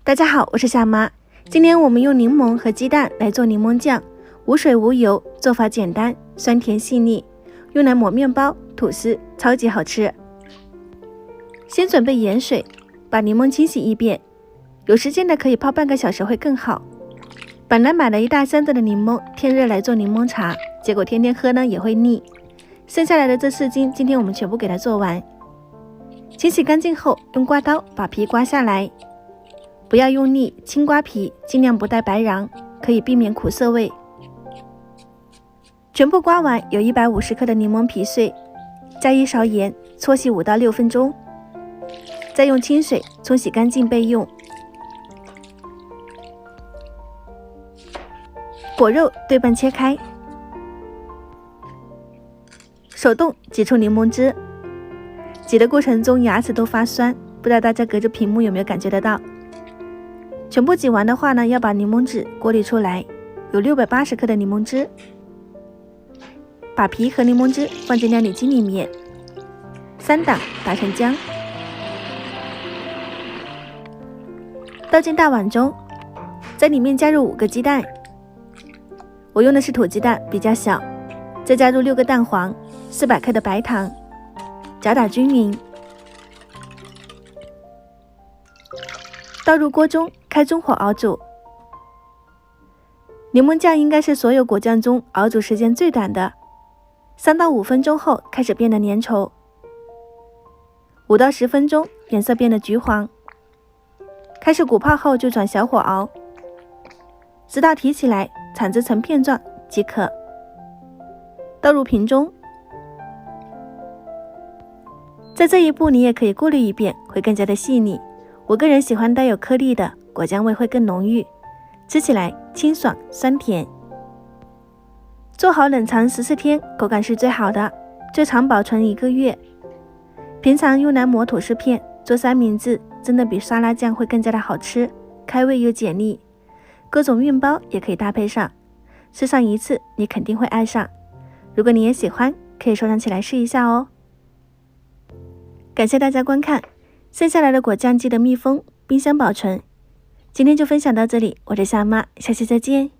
大家好，我是夏妈。今天我们用柠檬和鸡蛋来做柠檬酱，无水无油，做法简单，酸甜细腻，用来抹面包、吐司，超级好吃。先准备盐水，把柠檬清洗一遍，有时间的可以泡半个小时会更好。本来买了一大箱子的柠檬，天热来做柠檬茶，结果天天喝呢也会腻。剩下来的这4斤，今天我们全部给它做完。清洗干净后，用刮刀把皮刮下来。不要用力，轻刮皮，尽量不带白瓤，可以避免苦涩味。全部刮完，有150克的柠檬皮碎，加1勺盐，搓洗5到6分钟，再用清水冲洗干净备用。果肉对半切开，手动挤出柠檬汁，挤的过程中牙齿都发酸，不知道大家隔着屏幕有没有感觉得到。全部挤完的话呢，要把柠檬汁过滤出来，有680克的柠檬汁，把皮和柠檬汁放进料理机里面，3档打成浆，倒进大碗中，在里面加入5个鸡蛋，我用的是土鸡蛋，比较小，再加入6个蛋黄，400克的白糖，搅打均匀，倒入锅中，开中火熬煮。柠檬酱应该是所有果酱中熬煮时间最短的，3到5分钟后开始变得粘稠，5到10分钟颜色变得橘黄，开始鼓泡后就转小火熬，直到提起来铲至成片状即可。倒入瓶中。在这一步你也可以过滤一遍，会更加的细腻。我个人喜欢带有颗粒的，果酱味会更浓郁，吃起来清爽酸甜。做好冷藏14天，口感是最好的，最长保存1个月。平常用来抹吐司片、做三明治，真的比沙拉酱会更加的好吃，开胃又解腻。各种面包也可以搭配上，吃上一次你肯定会爱上。如果你也喜欢，可以收藏起来试一下哦。感谢大家观看，剩下来的果酱记得密封，冰箱保存。今天就分享到这里，我是夏妈，下期再见。